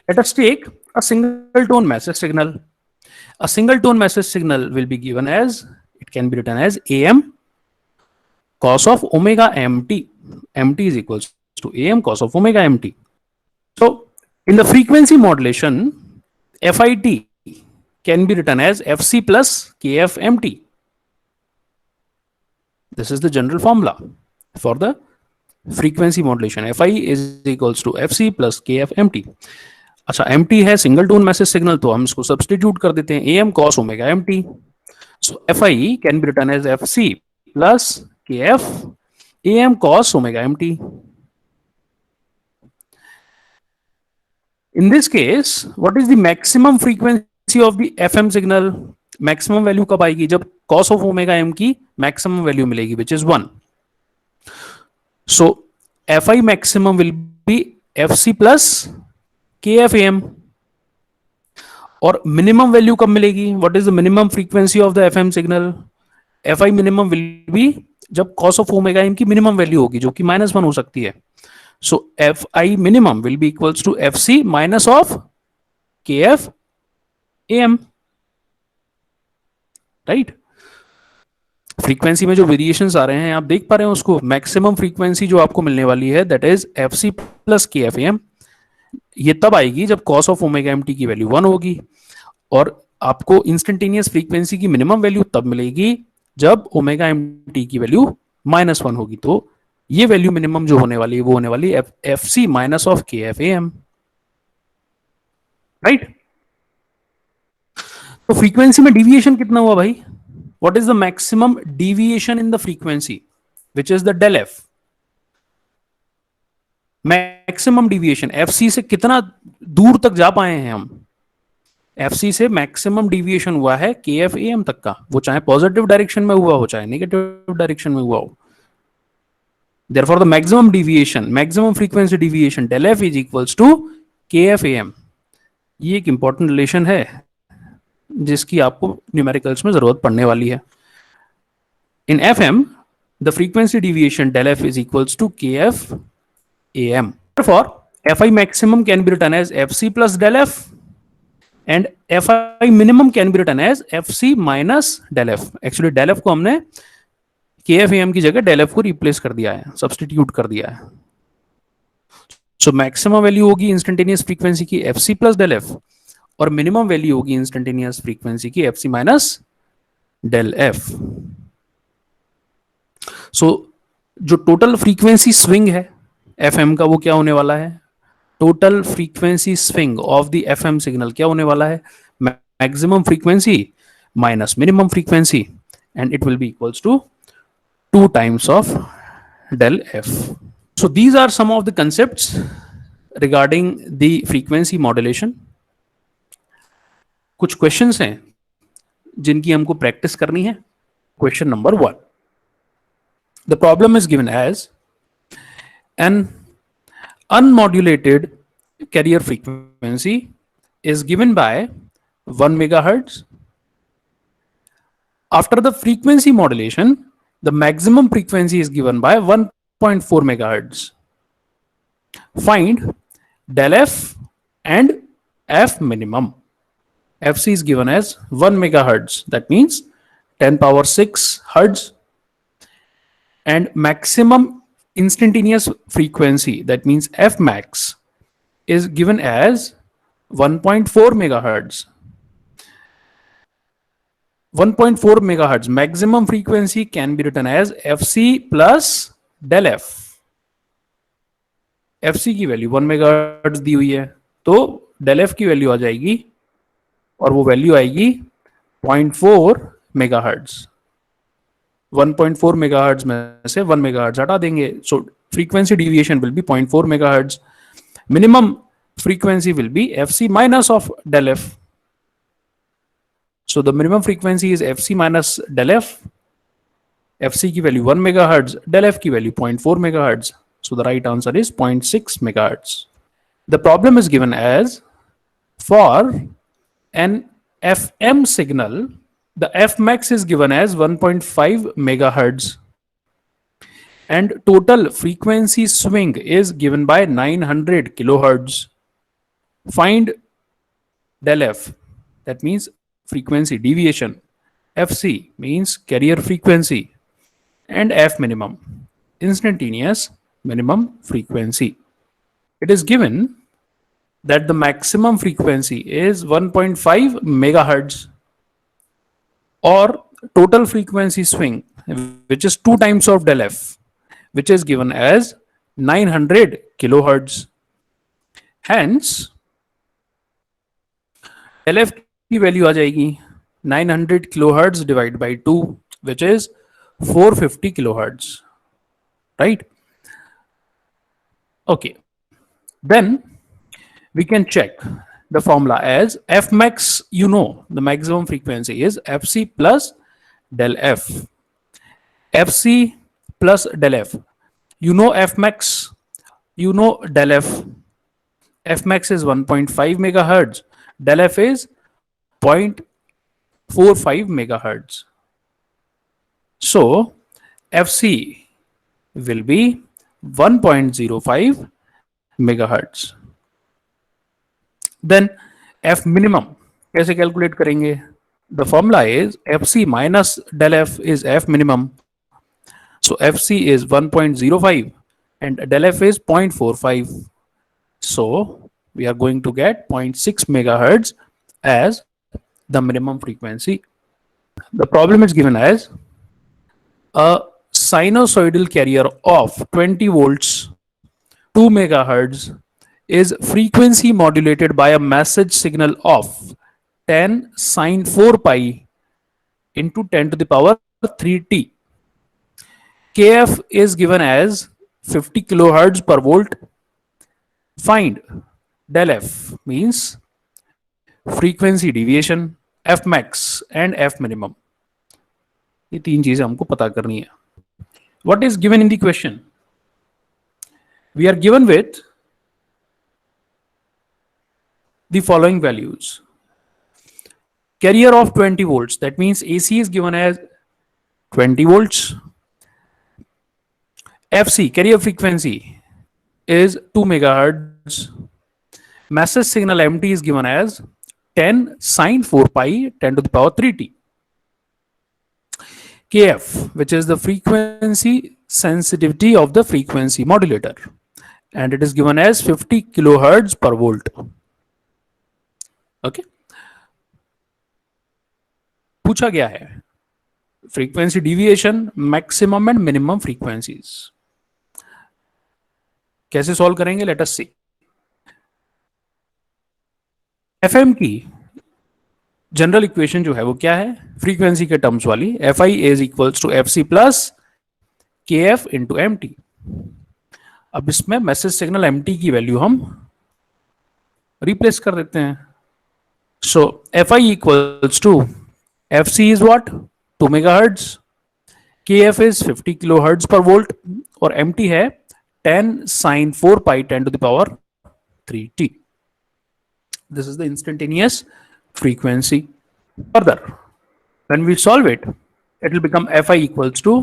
Let us take a single tone message signal. A single tone message signal will be given as, it can be written as AM cos of omega mt. Mt is equals to AM cos of omega mt. So in the frequency modulation, FIT can be written as FC plus KF mt. This is the general formula for the frequency modulation. FI is equals to FC plus KF mt. अच्छा, mt है single tone message signal, तो हम इसको substitute कर देते हैं, AM cos omega mt. So FI can be written as FC plus KF AM cos omega mt. In this case, what is the maximum frequency of the FM signal? Maximum value कब आएगी? जब cos of omega m की maximum value मिलेगी, which is 1. So FI maximum will be FC plus KFAM. और minimum value कब मिलेगी? What is the minimum frequency of the FM signal? FI minimum will be जब cos of omega m की minimum value होगी, जो कि -1 हो सकती है. So FI minimum will be equals to FC minus of KF AM. Right? Frequency में जो वेरिएशंस आ रहे हैं आप देख पा रहे हैं उसको. मैक्सिमम फ्रीक्वेंसी जो आपको मिलने वाली है that is FC plus KFAM. ये तब आएगी जब cos of omega mt की वैल्यू 1 होगी, और आपको इंस्टेंटेनियस फ्रीक्वेंसी की मिनिमम वैल्यू तब मिलेगी जब ओमेगा mt की वैल्यू -1 होगी. तो ये वैल्यू मिनिमम जो होने वाली है वो होने वाली है FC minus of KFAM. Right? तो फ्रीक्वेंसी में डिविएशन कितना हुआ भाई? What is the maximum deviation in the frequency, which is the del F. Maximum deviation FC से कितना दूर तक जा पाए हैं हम? FC से मैक्सिमम डिविएशन हुआ है KFAM तक का, वो चाहे पॉजिटिव डायरेक्शन में हुआ हो चाहे नेगेटिव डायरेक्शन में हुआ हो. Therefore, the maximum deviation, maximum frequency deviation del f is equals to KFAM. ये एक इंपॉर्टेंट रिलेशन है जिसकी आपको न्यूमेरिकल्स में जरूरत पड़ने वाली है. In FM, the frequency deviation del f is equals to KFAM. Therefore, FI maximum can be written as FC plus del f, and FI minimum can be written as FC minus del f. Actually, del f को हमने KFAM की जगह del f को replace कर दिया है, substitute कर दिया है. सो मैक्सिमम वैल्यू होगी इंस्टेंटेनियस फ्रीक्वेंसी की FC प्लस del f, और मिनिमम वैल्यू होगी इंस्टेंटेनियस फ्रीक्वेंसी की FC minus del f. So जो टोटल फ्रीक्वेंसी स्विंग है FM का वो क्या होने वाला है? Total frequency swing of the FM signal क्या होने वाला है? Maximum frequency minus minimum frequency, and it will be equals to 2 times of del f. So these are some of the concepts regarding the frequency modulation. कुछ questions हैं जिनकी हमको practice करनी है. Question number 1. The problem is given as an unmodulated carrier frequency is given by 1 megahertz. After the frequency modulation, the maximum frequency is given by 1.4 megahertz. Find del f and f minimum. FC is given as 1 megahertz, that means 10 power 6 hertz, and maximum instantaneous frequency, that means f max, is given as 1.4 megahertz. 1.4 megahertz maximum frequency can be written as FC plus del f. FC की value 1 megahertz दी हुई है, तो del f की value आ जाएगी, और वो value आएगी 0.4 megahertz. 1.4 megahertz में से 1 मेगाहर्ट्ज हटा देंगे, so frequency deviation will be 0.4 megahertz. Minimum frequency will be FC minus of del f. So the minimum frequency is FC minus del f. FC की वैल्यू 1 megahertz, del f की value 0.4 megahertz. So the right answer is 0.6 megahertz. The problem is given as for an FM signal, the f max is given as 1.5 megahertz, and total frequency swing is given by 900 kilohertz. Find del f, that means frequency deviation. Fc means carrier frequency, and f minimum, instantaneous minimum frequency. It is given that the maximum frequency is 1.5 megahertz, or total frequency swing, which is 2 times of del f, which is given as 900 kilohertz. Hence, del f की value आ जाएगी 900 kilohertz divided by 2, which is 450 kilohertz, right? Okay, then we can check the formula as f max. You know the maximum frequency is fc plus del f. Fc plus del f, you know f max, you know del f. F max is 1.5 megahertz, del f is 0.45 megahertz. So fc will be 1.05 megahertz. Then f minimum कैसे calculate करेंगे? The formula is fc minus del f is f minimum. So fc is 1.05 and del f is 0.45. So we are going to get 0.6 megahertz as the minimum frequency. The problem is given as a sinusoidal carrier of 20 volts, 2 megahertz is frequency modulated by a message signal of 10 sine 4 pi into 10 to the power 3t. Kf is given as 50 kilohertz per volt. Find del f, means frequency deviation, f max and f minimum. ये तीन चीजें हमको पता करनी है. What is given in the question? We are given with the following values. Carrier of 20 volts, that means AC is given as 20 volts. FC, carrier frequency, is 2 megahertz. Message signal MT is given as 10 sine 4 pi 10 to the power 3t. Kf, which is the frequency sensitivity of the frequency modulator, and it is given as 50 kilohertz per volt. Okay, पूछा गया है frequency deviation, maximum and minimum frequencies. कैसे solve करेंगे? Let us see. FM की general equation जो है वो क्या है? फ्रीक्वेंसी के टर्म्स वाली, f i is equals to f c plus k f into m t. अब इसमें मैसेज सिग्नल एम टी की वैल्यू हम रिप्लेस कर देते हैं. So f i equals to f c is what? 2 megahertz, k f is 50 kilohertz पर volt, और m t है 10 sine 4 pi 10 to the power 3t. This is the instantaneous frequency. Further, when we solve it, it will become Fi equals to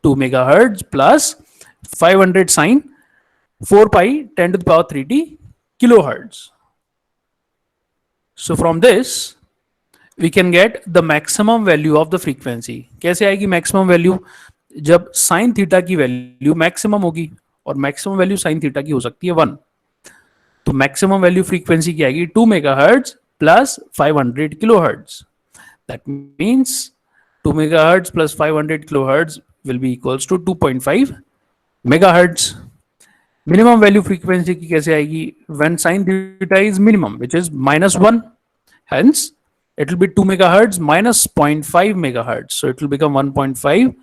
2 megahertz plus 500 sine 4 pi 10 to the power 3t kilohertz. So from this, we can get the maximum value of the frequency. कैसे आएगी maximum value? जब sin theta की value maximum होगी, और maximum value sine theta की हो सकती है 1, तो मैक्सिमम वैल्यू फ्रीक्वेंसी की आएगी 2 megahertz plus 500 kilohertz. That means 2 megahertz plus 500 kilohertz will be equals to 2.5 megahertz. Minimum value frequency की कैसे आएगी? When sine theta is minimum, which is -1, hence it will be 2 megahertz minus 0.5 megahertz, so it will become 1.5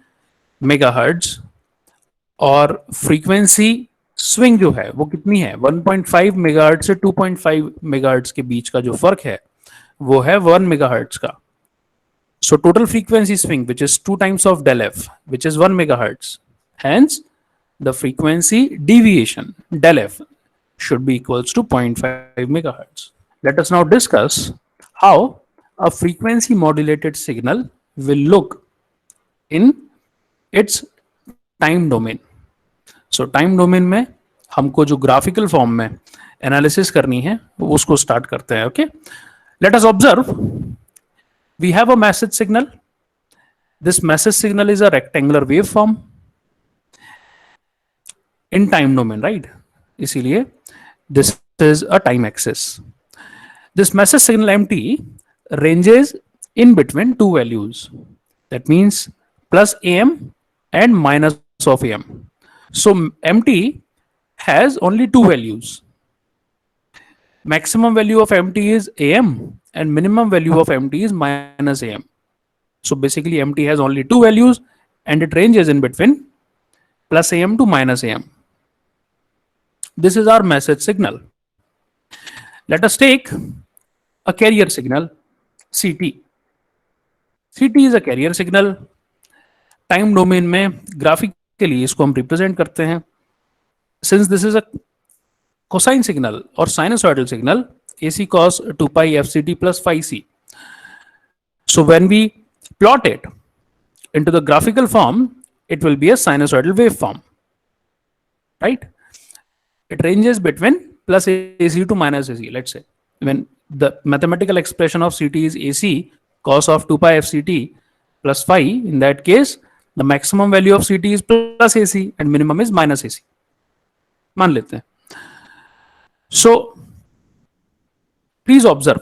megahertz. और frequency swing जो है वो कितनी है? 1.5 megahertz से 2.5 मेगाहर्ट्ज के बीच का जो फर्क है वो है 1 मेगाहर्ट्ज का. So total frequency swing which is 2 times of del f, which is 1 megahertz. Hence the frequency deviation del f should be equals to 0.5 megahertz. Let us now discuss how a frequency modulated signal will look in its time domain. So time domain में हमको जो graphical form में analysis करनी है उसको start करते हैं. Okay, let us observe. We have a message signal. This message signal is a rectangular wave form in time domain, right? इसीलिए this is a time axis. This message signal MT ranges in between two values. That means plus AM and minus of AM. So MT has only two values. Maximum value of MT is AM and minimum value of MT is minus AM. So basically MT has only two values and it ranges in between plus AM to minus AM. This is our message signal. Let us take a carrier signal CT. CT is a carrier signal. Time domain में graphically इसको हम represent करते हैं. Since this is a cosine signal और sinusoidal signal, AC cos 2 pi FCT plus phi C. So when we plot it into the graphical form, it will be a sinusoidal waveform, right? It ranges between plus AC to minus AC. Let's say when the mathematical expression of CT is AC cos of 2 pi FCT plus phi, in that case the maximum value of CT is plus AC and minimum is minus AC. मान लेते हैं. So please observe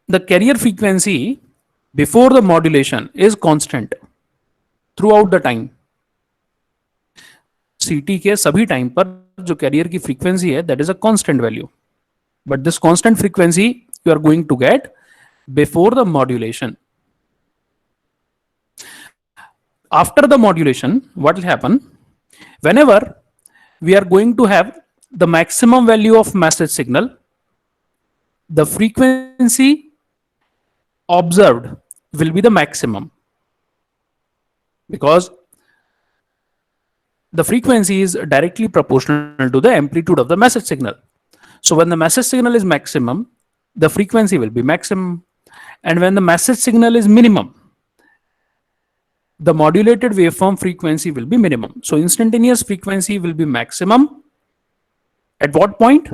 the carrier frequency before the modulation is constant throughout the time. CT के सभी time पर जो career की frequency है that is a constant value, but this constant frequency you are going to get before the modulation. After the modulation, what will happen? Whenever we are going to have the maximum value of message signal, the frequency observed will be the maximum, because the frequency is directly proportional to the amplitude of the message signal. So when the message signal is maximum, the frequency will be maximum, and when the message signal is minimum, the modulated waveform frequency will be minimum. So instantaneous frequency will be maximum at what point?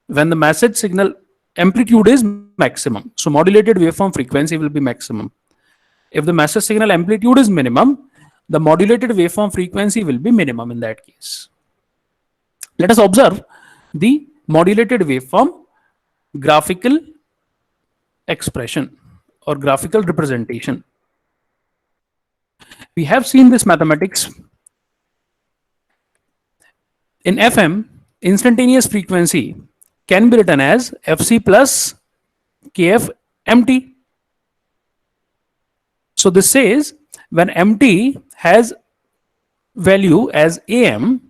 When the message signal amplitude is maximum. So modulated waveform frequency will be maximum. If the message signal amplitude is minimum, the modulated waveform frequency will be minimum in that case. Let us observe the modulated waveform graphical expression or graphical representation. We have seen this mathematics. In FM, instantaneous frequency can be written as FC plus KF MT. So this says when MT has value as AM,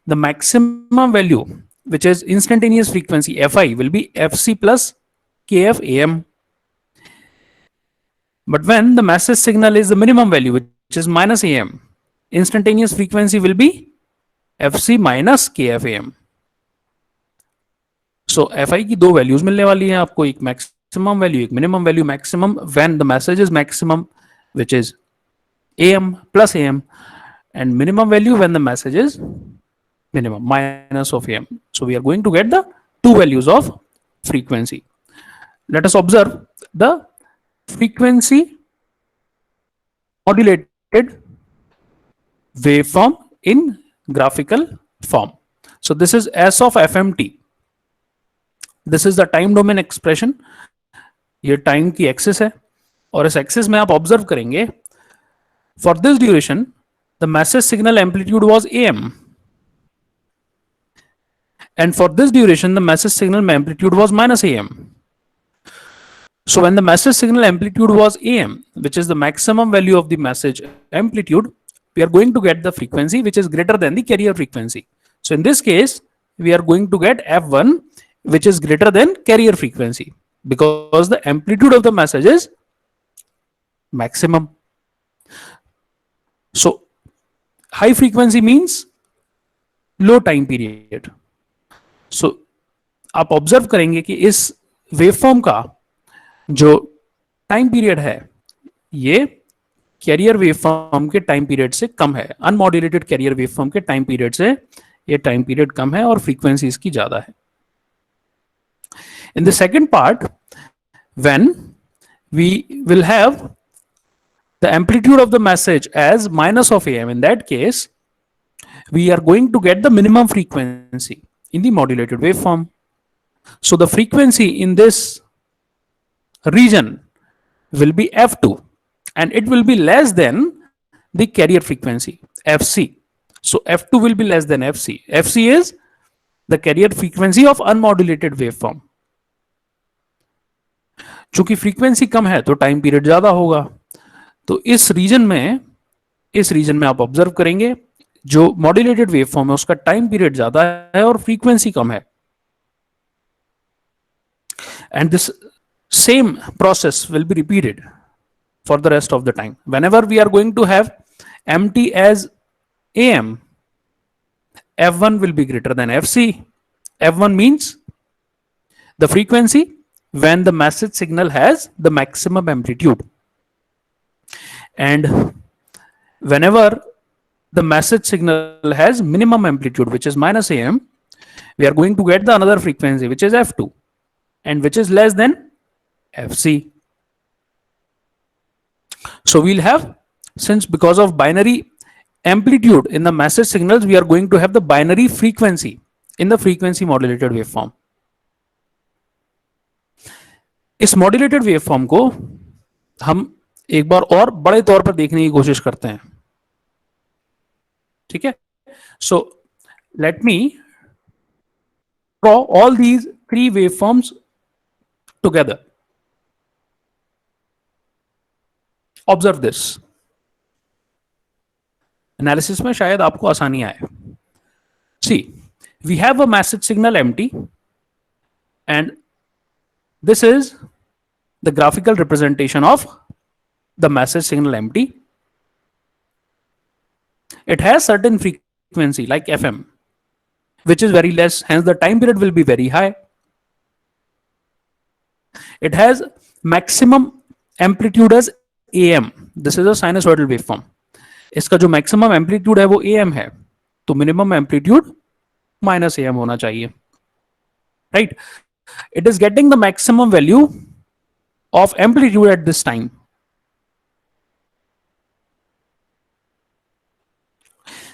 the maximum value, which is instantaneous frequency Fi, will be FC plus KF AM. But when the message signal is the minimum value, which is minus AM, instantaneous frequency will be FC minus KF AM. So Fi की दो values मिलने वाली हैं आपको, एक maximum value एक minimum value. Maximum when the message is maximum which is AM plus AM, and minimum value when the message is minimum minus of AM. So we are going to get the two values of frequency. Let us observe the frequency modulated waveform in graphical form. So this is S of FMT. This is the time domain expression. ये time की axis है और इस axis में आप observe करेंगे for this duration the message signal amplitude was AM, and for this duration the message signal amplitude was minus AM. So when the message signal amplitude was AM, which is the maximum value of the message amplitude, we are going to get the frequency which is greater than the carrier frequency. So in this case we are going to get F1 which is greater than carrier frequency, because the amplitude of the message is maximum. So high frequency means low time period. So आप observe करेंगे कि इस waveform का जो time period है ये career waveform के time period से कम है. अनमॉड्यूलेटेड कैरियर वेवफॉर्म के टाइम पीरियड से ये टाइम पीरियड कम है और फ्रीक्वेंसी इसकी ज्यादा है. In the second part, when we will have the amplitude of the message as minus of am, in that case we are going to get the minimum frequency in the modulated waveform. So the frequency in this region will be f2 and it will be less than the carrier frequency fc. So f2 will be less than fc. Fc is the carrier frequency of unmodulated waveform. चूंकि frequency कम है तो time period ज्यादा होगा. तो इस reason में आप observe करेंगे जो मॉड्यूलेटेड वेवफॉर्म है उसका टाइम पीरियड ज्यादा है और फ्रीक्वेंसी कम है. And this same process will be repeated for the rest of the time. Whenever we are going to have mt as am, f1 will be greater than fc. F1 means the frequency when the message signal has the maximum amplitude, and whenever the message signal has minimum amplitude, which is minus am, we are going to get the another frequency which is f2 and which is less than fc. So we'll have, since because of binary amplitude in the message signals, we are going to have the binary frequency in the frequency modulated waveform. इस modulated waveform को हम एक बार और बड़े तौर पर देखने की कोशिश करते हैं. ठीक है. So let me draw all these three waveforms together. Observe this. Analysis में शायद आपको आसानी आए. See, we have a message signal MT, and this is the graphical representation of the message signal MT. It has certain frequency like FM, which is very less, hence the time period will be very high. It has maximum amplitude as AM. This is a sinusoidal waveform. इसका जो maximum amplitude है वो AM है, तो minimum amplitude minus AM होना चाहिए. Right. It is getting the maximum value of amplitude at this time.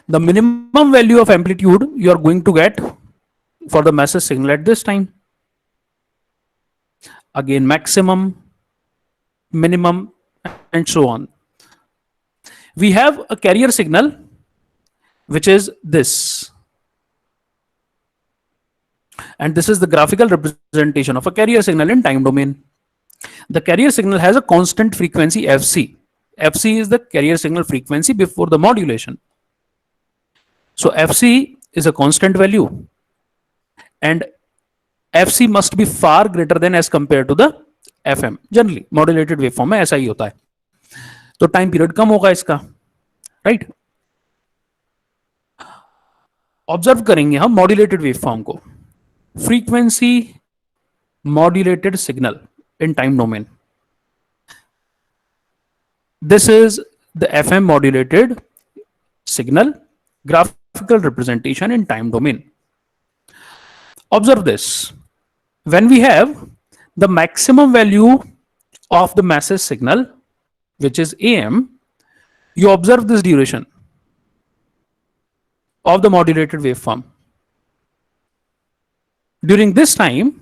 The minimum value of amplitude you are going to get for the message signal at this time. Again, maximum, minimum, and so on. We have a carrier signal which is this, and this is the graphical representation of a carrier signal in time domain. The carrier signal has a constant frequency fc. Fc is the carrier signal frequency before the modulation. So fc is a constant value and fc must be far greater than as compared to the fm. Generally modulated waveform में ऐसा ही होता है, तो time period कम होगा इसका. Right. Observe करेंगे हम modulated waveform को. Frequency modulated signal in time domain. This is the FM modulated signal graphical representation in time domain. Observe this. When we have the maximum value of the message signal, which is AM, you observe this duration of the modulated waveform. During this time,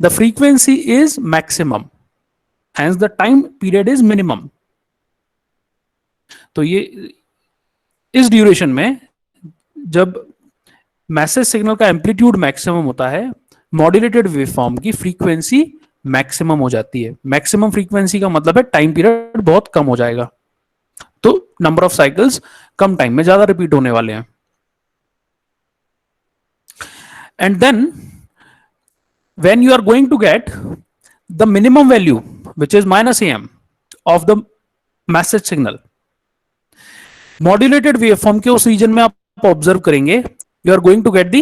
the frequency is maximum, hence the time period is minimum. तो ये इस duration में जब message signal का amplitude maximum होता है, modulated waveform की frequency maximum हो जाती है. मैक्सिमम फ्रीक्वेंसी का मतलब है टाइम पीरियड बहुत कम हो जाएगा, तो नंबर ऑफ साइकिल्स कम टाइम में ज्यादा रिपीट होने वाले हैं. And then when you are going to get the minimum value which is -am of the message signal, modulated waveform के उस रीजन में आप ऑब्जर्व करेंगे, you are going to get the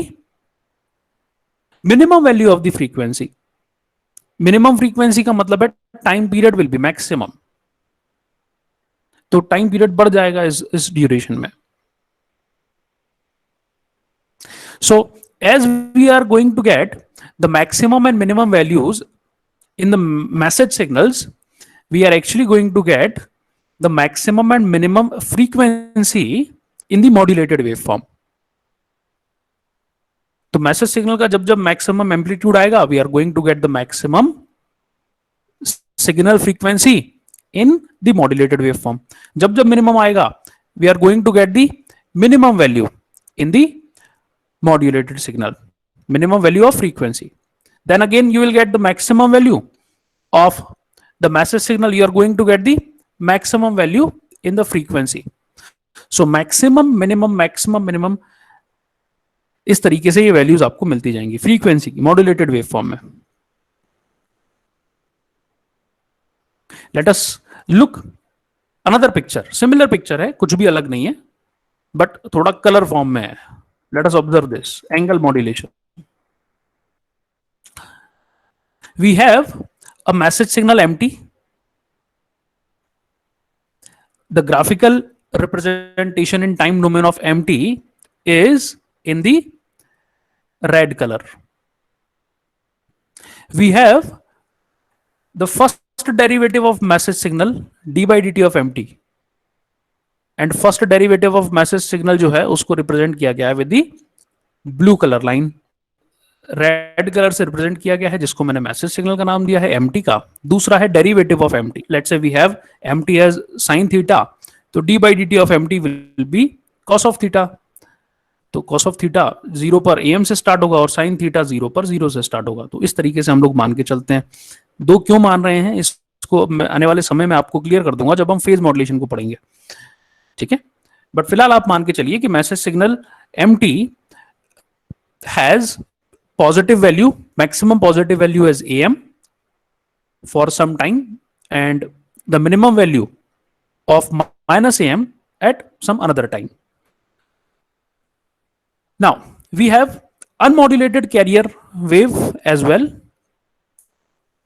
minimum value of the frequency. Minimum frequency का मतलब है time period will be maximum, तो time period बढ़ जाएगा इस ड्यूरेशन में. So as we are going to get the maximum and minimum values in the message signals, we are actually going to get the maximum and minimum frequency in the modulated waveform. तो message signal का जब जब maximum amplitude आएगा, we are going to get the maximum signal frequency in the modulated waveform. जब जब minimum आएगा, we are going to get the minimum value in the modulated signal, minimum value of frequency. Then again you will get the maximum value of the message signal. You are going to get the maximum value in the frequency. So maximum minimum इस तरीके से ये values आपको मिलती जाएंगी frequency की modulated waveform में. Let us look another picture. Similar picture है, कुछ भी अलग नहीं है, बट थोड़ा कलर फॉर्म में है. Let us observe this angle modulation. We have a message signal MT. The graphical representation in time domain of MT is in the red color. We have the first derivative of message signal d by dt of MT. And first derivative of message signal जो है उसको represent किया गया है with the blue colour line. Red colour से represent किया गया है जिसको मैंने मैसेज सिग्नल का नाम दिया है एमटी का. दूसरा है derivative of m t. Let's say we have m t as sine theta, तो d by d t of m t will be cos of theta. तो कॉस ऑफ थीटा 0 पर एम से स्टार्ट होगा और साइन थीटा 0 पर 0 से स्टार्ट होगा. तो इस तरीके से हम लोग मान के चलते हैं. दो क्यों मान रहे हैं इसको आने वाले समय में आपको क्लियर कर दूंगा जब हम फेज मॉड्यूलेशन को पढ़ेंगे. ठीक है, बट फिलहाल आप मान के चलिए कि message signal MT has positive value, maximum positive value as AM for some time and the minimum value of -AM at some another time. Now we have unmodulated carrier wave as well,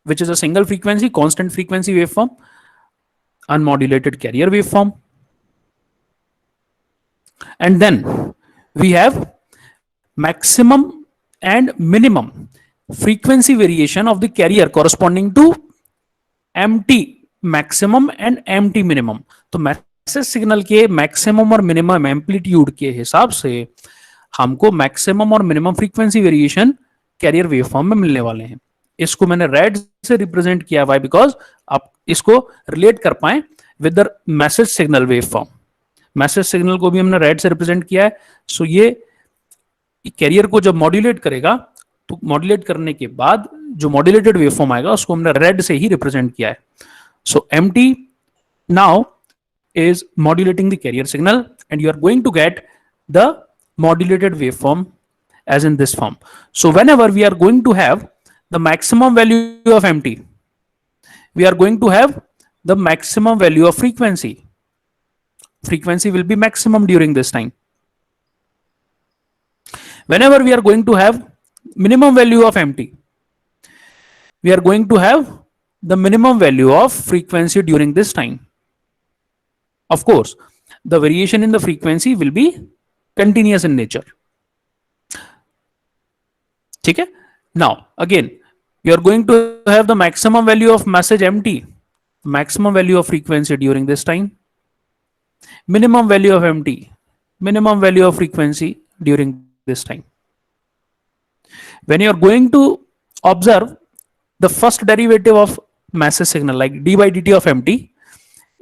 which is a single frequency, constant frequency waveform, unmodulated carrier waveform. And then we have maximum and minimum frequency variation of the carrier corresponding to MT maximum and MT minimum. तो message signal के maximum और minimum amplitude के हिसाब से हमको maximum और minimum frequency variation carrier waveform में मिलने वाले हैं. इसको मैंने रेड से रिप्रेजेंट किया हुआ है बिकॉज आप इसको रिलेट कर पाए with the message signal waveform. Message signal को भी हमने रेड से रिप्रेजेंट किया है. सो ये कैरियर को जब मॉड्यूलेट करेगा तो मॉड्यूलेट करने के बाद जो मॉड्यूलेटेड वेवफॉर्म आएगा उसको हमने रेड से ही रिप्रेजेंट किया है. So MT now is modulating the carrier signal and you are going to get the modulated waveform as in this form. So whenever we are going to have the maximum value of MT, we are going to have the maximum value of frequency. Frequency will be maximum during this time. Whenever we are going to have minimum value of MT, we are going to have the minimum value of frequency during this time. Of course, the variation in the frequency will be continuous in nature. Okay? Now again, you are going to have the maximum value of message MT, maximum value of frequency during this time, minimum value of MT, minimum value of frequency during this time. When you are going to observe the first derivative of message signal like d by dt of MT,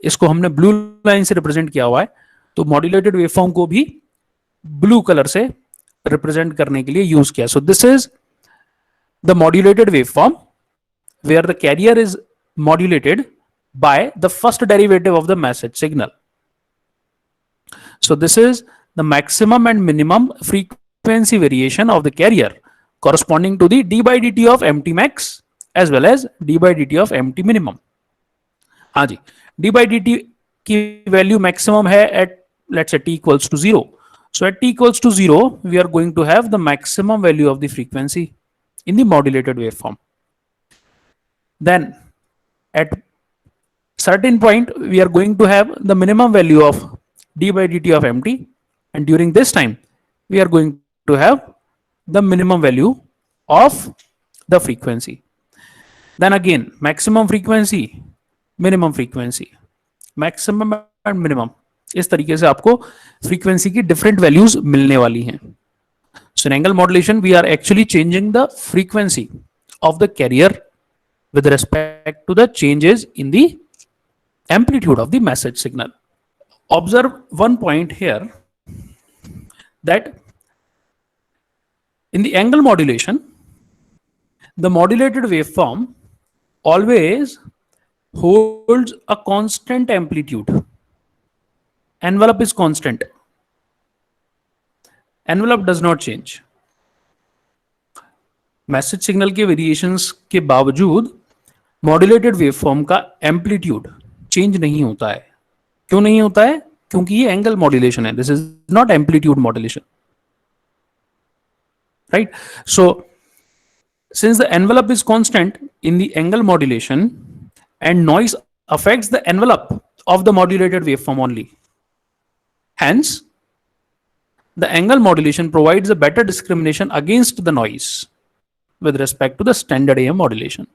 इसको हमने blue line से represent किया हुआ है. तो modulated waveform को भी blue colour से रिप्रेजेंट करने के लिए यूज किया. So this is the modulated waveform where the carrier is modulated by the first derivative of the message signal. So this is the maximum and minimum frequency variation of the carrier corresponding to the d by dt of MT max as well as d by dt of MT minimum. हाँ जी, d by dt की value maximum है at let's say t equals to 0. So at t equals to 0, we are going to have the maximum value of the frequency in the modulated waveform. Then at certain point, we are going to have the minimum value of d by dt of MT, and during this time we are going to have the minimum value of the frequency. Then again, maximum frequency, minimum frequency, maximum and minimum. इस तरीके से आपको frequency की different values मिलने वाली हैं. So in angle modulation, we are actually changing the frequency of the carrier with respect to the changes in the amplitude of the message signal. Observe one point here, that in the angle modulation, the modulated waveform always holds a constant amplitude. Envelope is constant. Envelope does not change. Message signal के variations के बावजूद modulated waveform का amplitude change नहीं होता है. क्यों नहीं होता है? क्योंकि ये एंगल मॉड्यूलेशन है. This is not amplitude modulation, right? So since the envelope is constant in the angle modulation and noise affects the envelope of the modulated waveform only, hence the angle modulation provides a better discrimination against the noise with respect to the standard AM modulation.